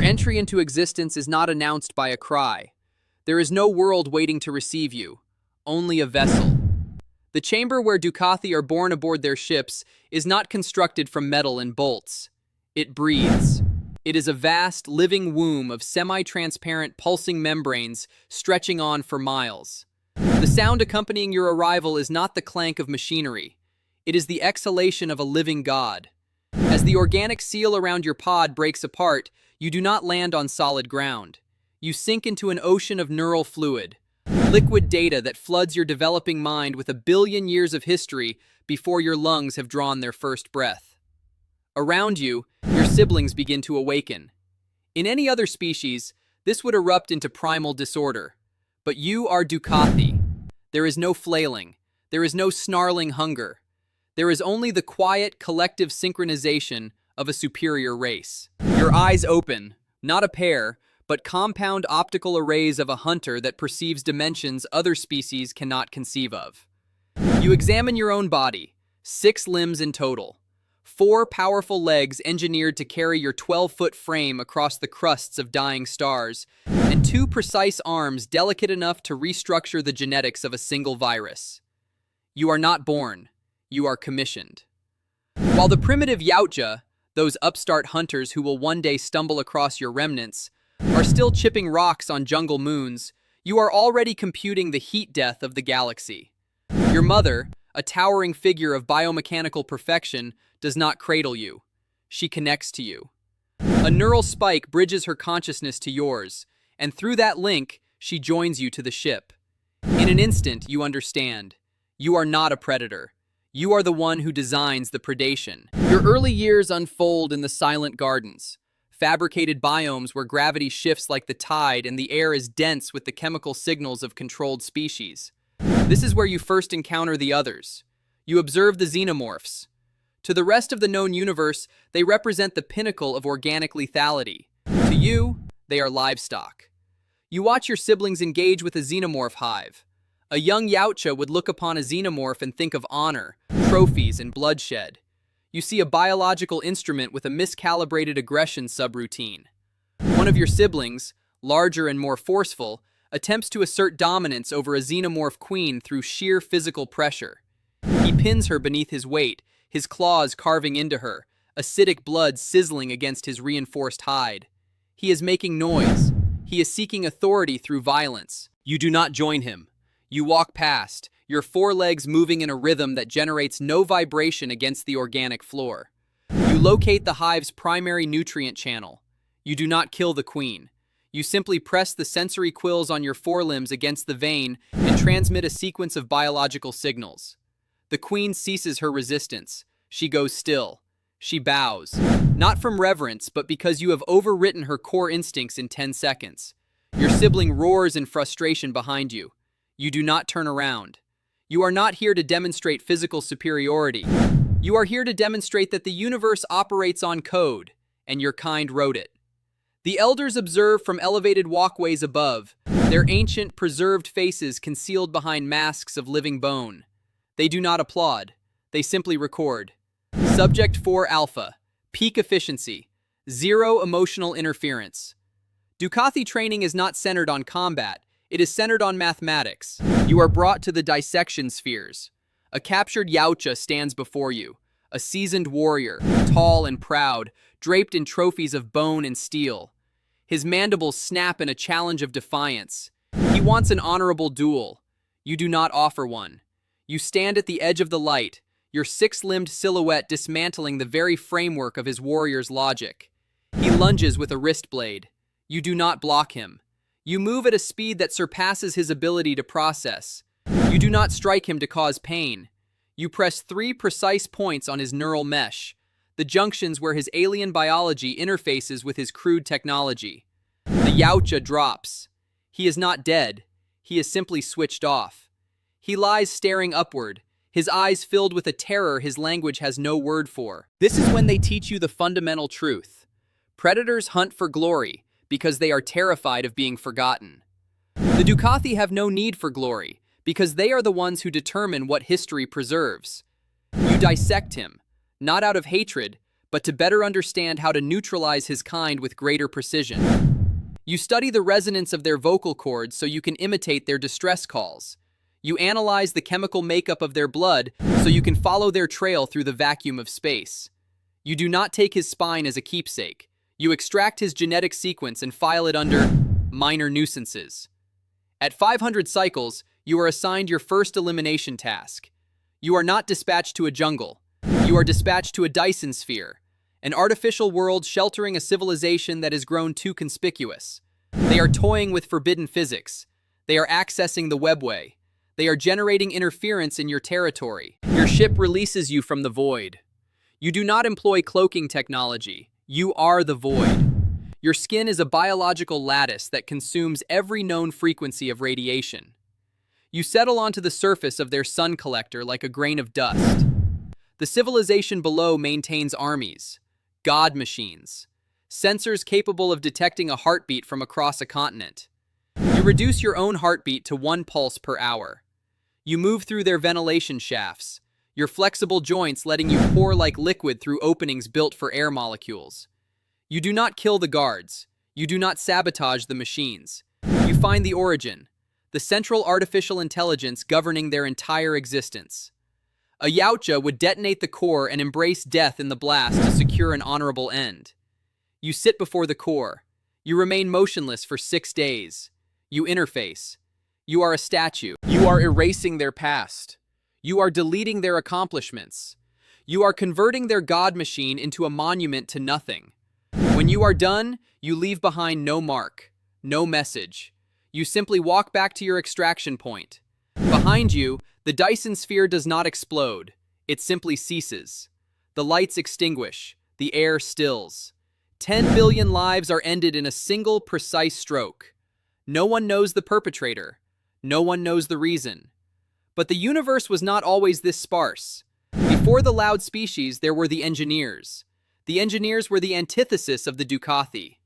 entry into existence is not announced by a cry. There is no world waiting to receive you, only a vessel. The chamber where Drukathi are born aboard their ships is not constructed from metal and bolts. It breathes. It is a vast, living womb of semi-transparent, pulsing membranes stretching on for miles. The sound accompanying your arrival is not the clank of machinery. It is the exhalation of a living god. As the organic seal around your pod breaks apart, you do not land on solid ground. You sink into an ocean of neural fluid, liquid data that floods your developing mind with 1 billion years of history before your lungs have drawn their first breath. Around you, your siblings begin to awaken. In any other species, this would erupt into primal disorder. But you are Drukathi. There is no flailing. There is no snarling hunger. There is only the quiet, collective synchronization of a superior race. Your eyes open, not a pair, but compound optical arrays of a hunter that perceives dimensions other species cannot conceive of. You examine your own body, 6 limbs in total, 4 powerful legs engineered to carry your 12-foot frame across the crusts of dying stars, and 2 precise arms delicate enough to restructure the genetics of a single virus. You are not born, you are commissioned. While the primitive Yautja, those upstart hunters who will one day stumble across your remnants, are still chipping rocks on jungle moons, you are already computing the heat death of the galaxy. Your mother, a towering figure of biomechanical perfection, does not cradle you. She connects to you. A neural spike bridges her consciousness to yours, and through that link, she joins you to the ship. In an instant, you understand. You are not a predator. You are the one who designs the predation. Your early years unfold in the silent gardens, fabricated biomes where gravity shifts like the tide and the air is dense with the chemical signals of controlled species. This is where you first encounter the others. You observe the xenomorphs. To the rest of the known universe, they represent the pinnacle of organic lethality. To you, they are livestock. You watch your siblings engage with a xenomorph hive. A young Yautja would look upon a xenomorph and think of honor, trophies, and bloodshed. You see a biological instrument with a miscalibrated aggression subroutine. One of your siblings, larger and more forceful, attempts to assert dominance over a xenomorph queen through sheer physical pressure. He pins her beneath his weight, his claws carving into her, acidic blood sizzling against his reinforced hide. He is making noise. He is seeking authority through violence. You do not join him. You walk past, your forelegs moving in a rhythm that generates no vibration against the organic floor. You locate the hive's primary nutrient channel. You do not kill the queen. You simply press the sensory quills on your forelimbs against the vein and transmit a sequence of biological signals. The queen ceases her resistance. She goes still. She bows. Not from reverence, but because you have overwritten her core instincts in 10 seconds. Your sibling roars in frustration behind you. You do not turn around. You are not here to demonstrate physical superiority. You are here to demonstrate that the universe operates on code, and your kind wrote it. The elders observe from elevated walkways above, their ancient, preserved faces concealed behind masks of living bone. They do not applaud. They simply record. Subject 4 Alpha. Peak efficiency. 0 emotional interference. Drukathi training is not centered on combat. It is centered on mathematics. You are brought to the dissection spheres. A captured Yautja stands before you, a seasoned warrior, tall and proud, draped in trophies of bone and steel. His mandibles snap in a challenge of defiance. He wants an honorable duel. You do not offer one. You stand at the edge of the light, your 6-limbed silhouette dismantling the very framework of his warrior's logic. He lunges with a wrist blade. You do not block him. You move at a speed that surpasses his ability to process. You do not strike him to cause pain. You press 3 precise points on his neural mesh, the junctions where his alien biology interfaces with his crude technology. The Yautja drops. He is not dead. He is simply switched off. He lies staring upward, his eyes filled with a terror his language has no word for. This is when they teach you the fundamental truth. Predators hunt for glory, because they are terrified of being forgotten. The Drukathi have no need for glory, because they are the ones who determine what history preserves. You dissect him, not out of hatred, but to better understand how to neutralize his kind with greater precision. You study the resonance of their vocal cords so you can imitate their distress calls. You analyze the chemical makeup of their blood so you can follow their trail through the vacuum of space. You do not take his spine as a keepsake. You extract his genetic sequence and file it under minor nuisances. At 500 cycles, you are assigned your first elimination task. You are not dispatched to a jungle. You are dispatched to a Dyson sphere, an artificial world sheltering a civilization that has grown too conspicuous. They are toying with forbidden physics. They are accessing the webway. They are generating interference in your territory. Your ship releases you from the void. You do not employ cloaking technology. You are the void. Your skin is a biological lattice that consumes every known frequency of radiation. You settle onto the surface of their sun collector like a grain of dust. The civilization below maintains armies, god machines, sensors capable of detecting a heartbeat from across a continent. You reduce your own heartbeat to 1 pulse per hour. You move through their ventilation shafts, your flexible joints letting you pour like liquid through openings built for air molecules. You do not kill the guards. You do not sabotage the machines. You find the origin, the central artificial intelligence governing their entire existence. A Yautja would detonate the core and embrace death in the blast to secure an honorable end. You sit before the core. You remain motionless for 6 days. You interface. You are a statue. You are erasing their past. You are deleting their accomplishments. You are converting their god machine into a monument to nothing. When you are done, you leave behind no mark, no message. You simply walk back to your extraction point. Behind you, the Dyson sphere does not explode. It simply ceases. The lights extinguish. The air stills. 10 billion lives are ended in a single, precise stroke. No one knows the perpetrator. No one knows the reason. But the universe was not always this sparse. Before the loud species, there were the engineers. The engineers were the antithesis of the Drukathi.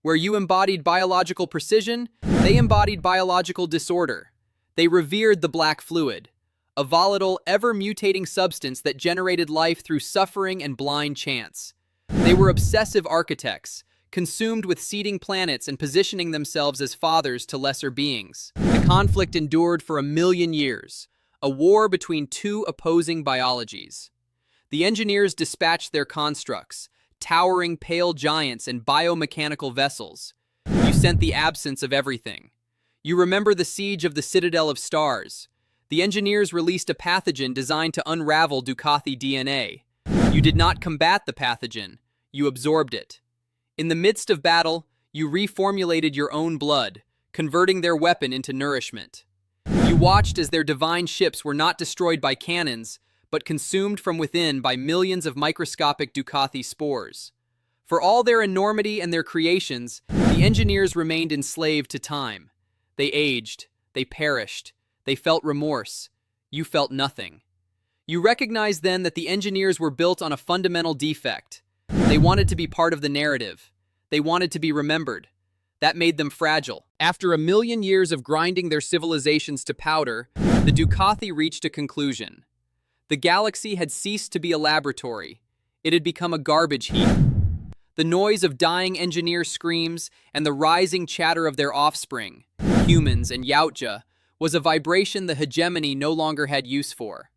Where you embodied biological precision, they embodied biological disorder. They revered the black fluid, a volatile, ever-mutating substance that generated life through suffering and blind chance. They were obsessive architects, consumed with seeding planets and positioning themselves as fathers to lesser beings. The conflict endured for 1,000,000 years, a war between two opposing biologies. The engineers dispatched their constructs, towering pale giants and biomechanical vessels. You sent the absence of everything. You remember the siege of the Citadel of Stars. The engineers released a pathogen designed to unravel Drukathi DNA. You did not combat the pathogen. You absorbed it. In the midst of battle, you reformulated your own blood, converting their weapon into nourishment. You watched as their divine ships were not destroyed by cannons, but consumed from within by millions of microscopic Drukathi spores. For all their enormity and their creations, the engineers remained enslaved to time. They aged, they perished, they felt remorse. You felt nothing. You recognized then that the engineers were built on a fundamental defect. They wanted to be part of the narrative. They wanted to be remembered. That made them fragile. After 1,000,000 years of grinding their civilizations to powder, the Drukathi reached a conclusion. The galaxy had ceased to be a laboratory. It had become a garbage heap. The noise of dying engineer screams and the rising chatter of their offspring, humans and Yautja, was a vibration the hegemony no longer had use for.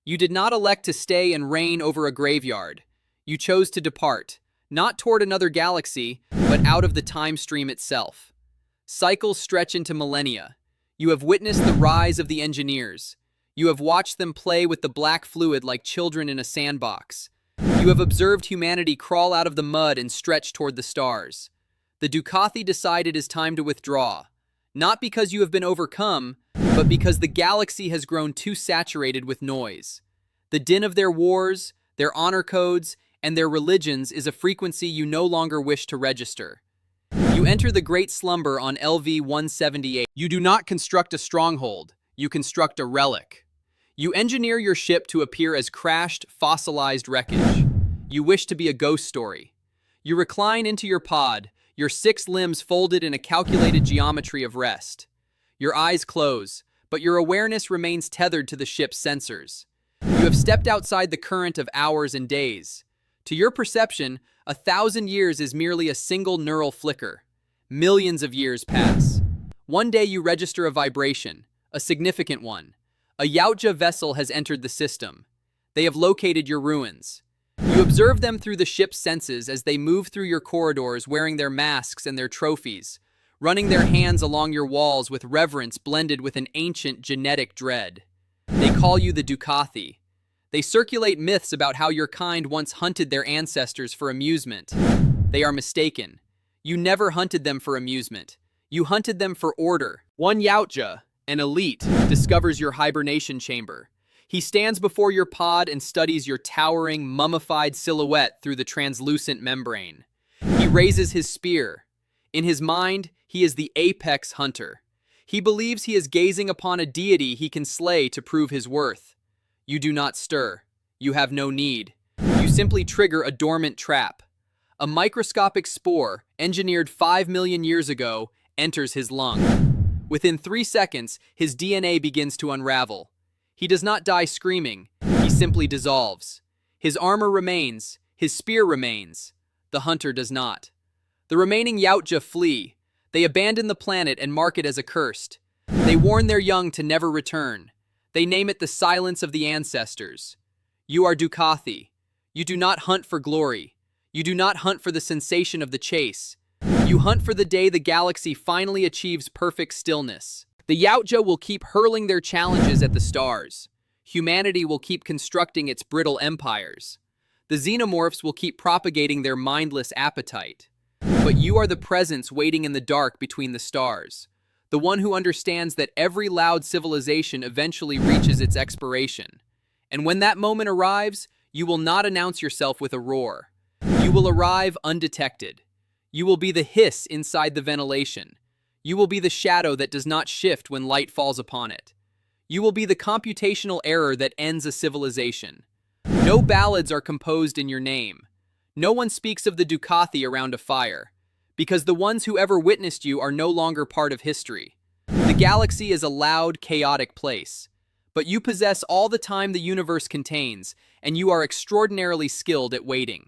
You did not elect to stay and reign over a graveyard. You chose to depart, not toward another galaxy, but out of the time stream itself. Cycles stretch into millennia. You have witnessed the rise of the engineers. You have watched them play with the black fluid like children in a sandbox. You have observed humanity crawl out of the mud and stretch toward the stars. The Drukathi decide it is time to withdraw, not because you have been overcome, but because the galaxy has grown too saturated with noise. The din of their wars, their honor codes, and their religions is a frequency you no longer wish to register. You enter the great slumber on LV-178. You do not construct a stronghold, you construct a relic. You engineer your ship to appear as crashed, fossilized wreckage. You wish to be a ghost story. You recline into your pod, your 6 limbs folded in a calculated geometry of rest. Your eyes close, but your awareness remains tethered to the ship's sensors. You have stepped outside the current of hours and days. To your perception, 1,000 years is merely a single neural flicker. Millions of years pass. One day you register a vibration, a significant one. A Yautja vessel has entered the system. They have located your ruins. You observe them through the ship's senses as they move through your corridors wearing their masks and their trophies, running their hands along your walls with reverence blended with an ancient genetic dread. They call you the Drukathi. They circulate myths about how your kind once hunted their ancestors for amusement. They are mistaken. You never hunted them for amusement. You hunted them for order. One Yautja, an elite, discovers your hibernation chamber. He stands before your pod and studies your towering, mummified silhouette through the translucent membrane. He raises his spear. In his mind, he is the apex hunter. He believes he is gazing upon a deity he can slay to prove his worth. You do not stir. You have no need. You simply trigger a dormant trap. A microscopic spore, engineered 5 million years ago, enters his lung. Within 3 seconds, his DNA begins to unravel. He does not die screaming. He simply dissolves. His armor remains. His spear remains. The hunter does not. The remaining Yautja flee. They abandon the planet and mark it as accursed. They warn their young to never return. They name it the silence of the ancestors. You are Drukathi. You do not hunt for glory. You do not hunt for the sensation of the chase. You hunt for the day the galaxy finally achieves perfect stillness. The Yautja will keep hurling their challenges at the stars. Humanity will keep constructing its brittle empires. The xenomorphs will keep propagating their mindless appetite. But you are the presence waiting in the dark between the stars. The one who understands that every loud civilization eventually reaches its expiration. And when that moment arrives, you will not announce yourself with a roar. You will arrive undetected. You will be the hiss inside the ventilation. You will be the shadow that does not shift when light falls upon it. You will be the computational error that ends a civilization. No ballads are composed in your name. No one speaks of the Drukathi around a fire, because the ones who ever witnessed you are no longer part of history. The galaxy is a loud, chaotic place, but you possess all the time the universe contains, and you are extraordinarily skilled at waiting.